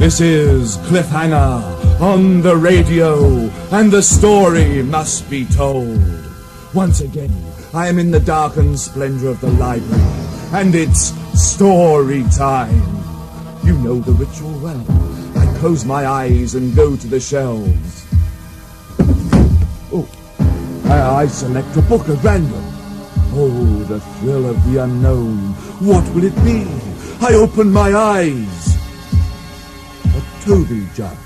This is Cliffhanger on the radio, and the story must be told. Once again, I am in the darkened splendor of the library, and it's story time. You know the ritual well. I close my eyes and go to the shelves. Oh, I select a book at random. Oh, the thrill of the unknown. What will it be? I open my eyes. A Toby jug.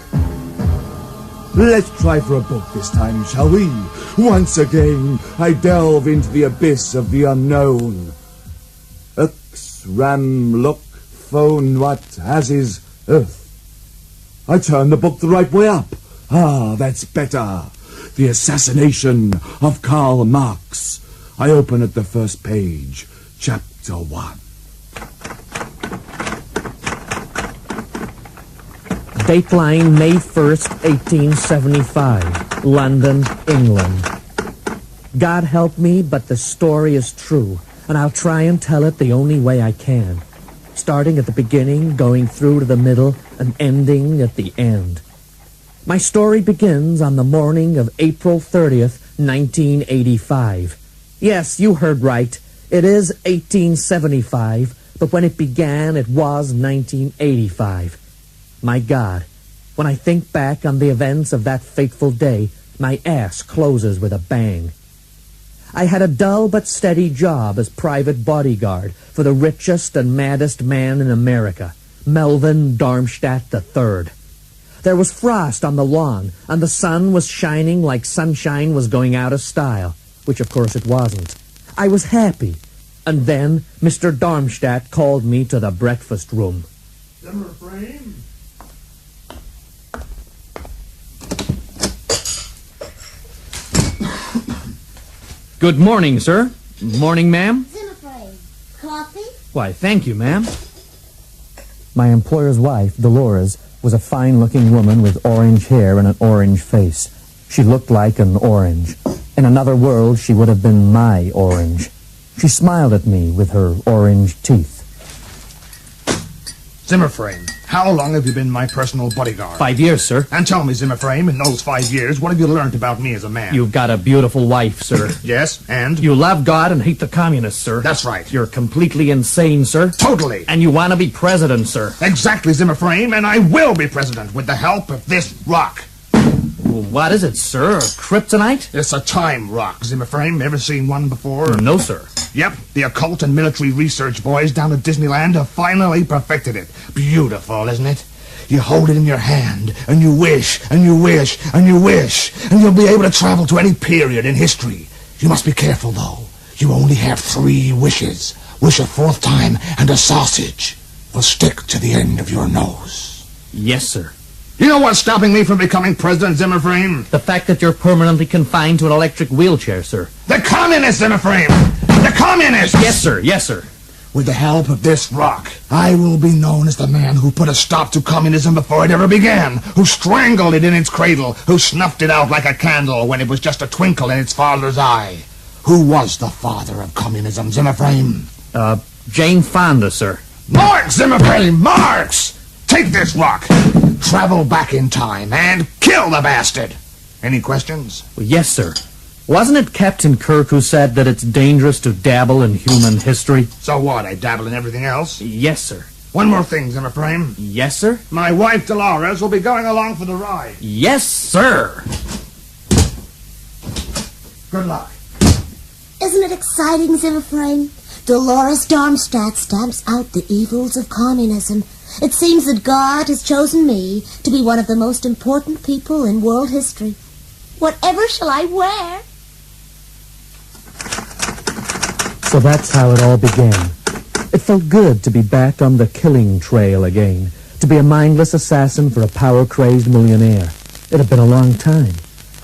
Let's try for a book this time, shall we? Once again, I delve into the abyss of the unknown. Ram look phone what has his earth. I turn the book the right way up. Ah, that's better. The Assassination of Karl Marx. I open at the first page, chapter 1. Dateline May 1st, 1875, London, England. God help me, but the story is true, and I'll try and tell it the only way I can. Starting at the beginning, going through to the middle, and ending at the end. My story begins on the morning of April 30th, 1985. Yes, you heard right. It is 1875, but when it began, it was 1985. My God, when I think back on the events of that fateful day, my ass closes with a bang. I had a dull but steady job as private bodyguard for the richest and maddest man in America, Melvin Darmstadt III. There was frost on the lawn, and the sun was shining like sunshine was going out of style, which of course it wasn't. I was happy, and then Mr. Darmstadt called me to the breakfast room. Zimmer frame? Good morning, sir. Morning, ma'am. Zimmer frame. Coffee? Why, thank you, ma'am. My employer's wife, Dolores, was a fine-looking woman with orange hair and an orange face. She looked like an orange. In another world, she would have been my orange. She smiled at me with her orange teeth. Zimmerframe, how long have you been my personal bodyguard? 5 years, sir. And tell me, Zimmerframe, in those 5 years, what have you learned about me as a man? You've got a beautiful wife, sir. Yes, and? You love God and hate the communists, sir. That's right. You're completely insane, sir. Totally. And you want to be president, sir. Exactly, Zimmerframe, and I will be president with the help of this rock. Well, what is it, sir? A kryptonite? It's a time rock, Zimmerframe. Ever seen one before? No, sir. Yep, the occult and military research boys down at Disneyland have finally perfected it. Beautiful, isn't it? You hold it in your hand, and you wish, and you wish, and you wish, and you'll be able to travel to any period in history. You must be careful, though. You only have 3 wishes. Wish a 4th time, and a sausage will stick to the end of your nose. Yes, sir. You know what's stopping me from becoming President, Zimmerframe? The fact that you're permanently confined to an electric wheelchair, sir. The communists, Zimmerframe! The communists! Yes, sir. Yes, sir. With the help of this rock, I will be known as the man who put a stop to communism before it ever began, who strangled it in its cradle, who snuffed it out like a candle when it was just a twinkle in its father's eye. Who was the father of communism, Zimmerframe? Jane Fonda, sir. Marx, Zimmerframe! Marx! Take this rock, travel back in time, and kill the bastard. Any questions? Well, yes, sir. Wasn't it Captain Kirk who said that it's dangerous to dabble in human history? So what, I dabble in everything else? Yes, sir. One more thing, Zimmerframe. Yes, sir? My wife, Dolores, will be going along for the ride. Yes, sir. Good luck. Isn't it exciting, Zimmerframe? Dolores Darmstadt stamps out the evils of communism. It seems that God has chosen me to be one of the most important people in world history. Whatever shall I wear? So that's how it all began. It felt good to be back on the killing trail again, to be a mindless assassin for a power-crazed millionaire. It had been a long time.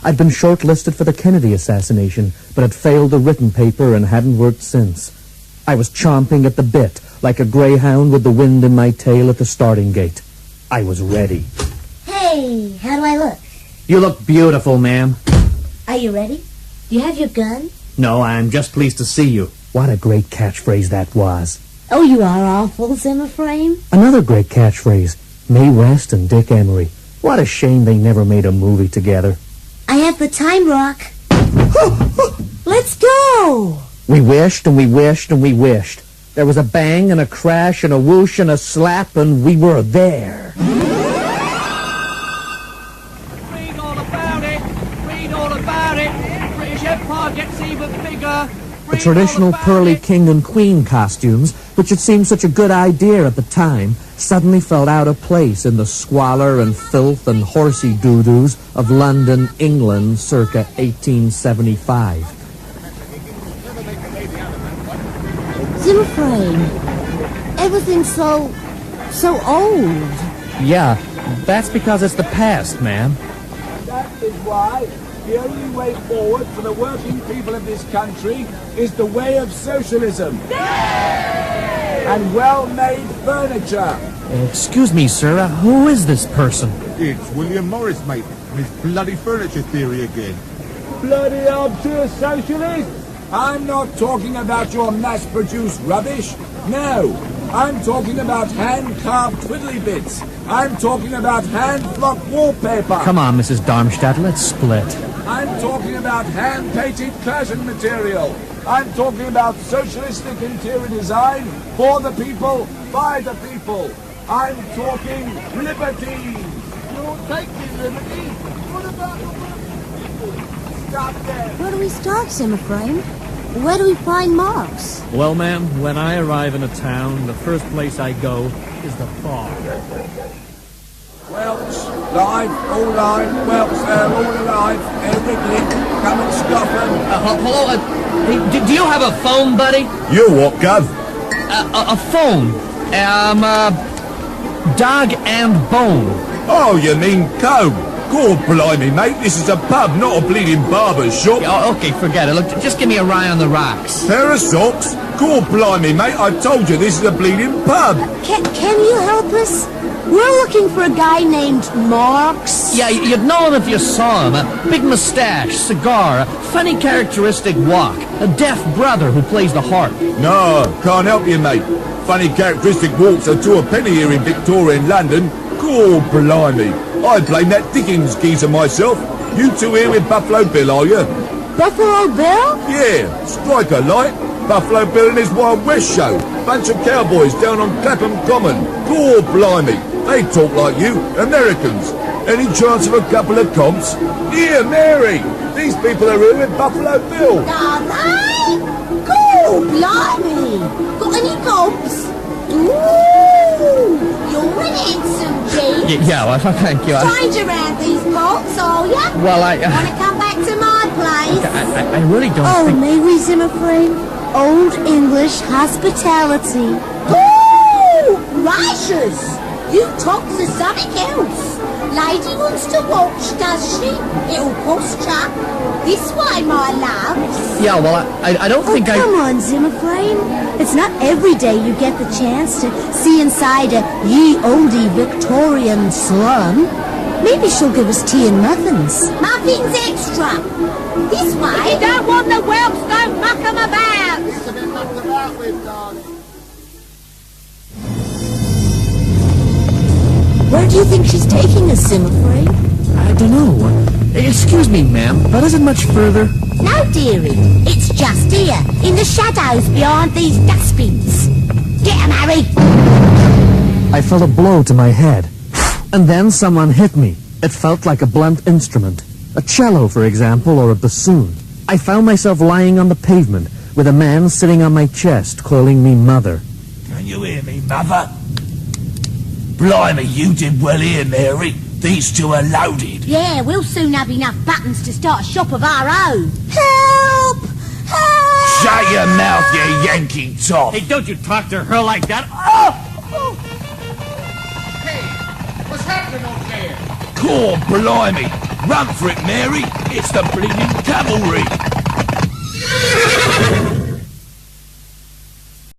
I'd been shortlisted for the Kennedy assassination, but had failed the written paper and hadn't worked since. I was chomping at the bit, like a greyhound with the wind in my tail at the starting gate. I was ready. Hey, how do I look? You look beautiful, ma'am. Are you ready? Do you have your gun? No, I'm just pleased to see you. What a great catchphrase that was. Oh, you are awful, Zimmerframe. Another great catchphrase. Mae West and Dick Emery. What a shame they never made a movie together. I have the time, Rock. Let's go! We wished and we wished and we wished. There was a bang and a crash and a whoosh and a slap, and we were there. Read all about it. Read all about it. British Empire gets even bigger. The traditional pearly king and queen costumes, which had seemed such a good idea at the time, suddenly felt out of place in the squalor and filth and horsey doo-doos of London, England, circa 1875. Zimmer frame. Everything's so old. Yeah, that's because it's the past, ma'am. That is why the only way forward for the working people of this country is the way of socialism. And well-made furniture. Excuse me, sir, who is this person? It's William Morris, mate, and his bloody furniture theory again. Bloody obtuse socialist! I'm not talking about your mass-produced rubbish. No, I'm talking about hand-carved twiddly bits. I'm talking about hand-flocked wallpaper. Come on, Mrs. Darmstadt, let's split. I'm talking about hand-painted curtain material. I'm talking about socialistic interior design for the people, by the people. I'm talking liberty. You're taking liberty. What about the working people? Stop there. Where do we start, Zimmer frame? Where do we find Marx? Well, ma'am, when I arrive in a town, the first place I go is the bar. Welsh, live, all live, Welsh, they're all alive, they're wriggling, come and stop them. Hello, do you have a phone, buddy? You what, Gov? A phone. Dog and Bone. Oh, you mean comb? God blimey, mate, this is a pub, not a bleeding barber's shop. Oh, okay, forget it. Look, just give me a ride on the rocks. Pair of socks? God blimey, mate, I told you this is a bleeding pub. Can you help us? We're looking for a guy named Marx. Yeah, you'd know him if you saw him. A big mustache, cigar, a funny characteristic walk, a deaf brother who plays the harp. No, can't help you, mate. Funny characteristic walks are two a penny here in Victoria and London. God blimey. I blame that Dickens geezer myself. You two here with Buffalo Bill, are you? Buffalo Bill? Yeah, striker light. Buffalo Bill and his Wild West show. Bunch of cowboys down on Clapham Common. God blimey. They talk like you, Americans. Any chance of a couple of comps? Here, Mary. These people are here with Buffalo Bill. Are they? God blimey. Got any comps? Ooh, you're an handsome G. Yeah, well, thank you. Stranger around these parts, are ya? Well, Wanna come back to my place? I really don't think... may we, Zimmer frame? Old English hospitality. Ooh, gracious! You talk to something else. Lady wants to watch, does she? It'll cost ya. This way, my loves. Yeah, well, I don't think Come on, Zimmer frame. It's not every day you get the chance to see inside a ye olde Victorian slum. Maybe she'll give us tea and muffins. Muffins extra. This way. If you don't want the whelps, don't muck 'em about. It's a bit mucked about with, darling. Where do you think she's taking us, Zimmer frame? I don't know. Excuse me, ma'am, but isn't much further? No, dearie. It's just here, in the shadows behind these dustbins. Get 'em, Harry. I felt a blow to my head. And then someone hit me. It felt like a blunt instrument. A cello, for example, or a bassoon. I found myself lying on the pavement, with a man sitting on my chest, calling me mother. Can you hear me, mother? Blimey, you did well here, Mary. These two are loaded. Yeah, we'll soon have enough buttons to start a shop of our own. Help! Help! Shut your mouth, you Yankee top. Hey, don't you talk to her like that. What's happening up there? God blimey. Run for it, Mary. It's the bleeding cavalry.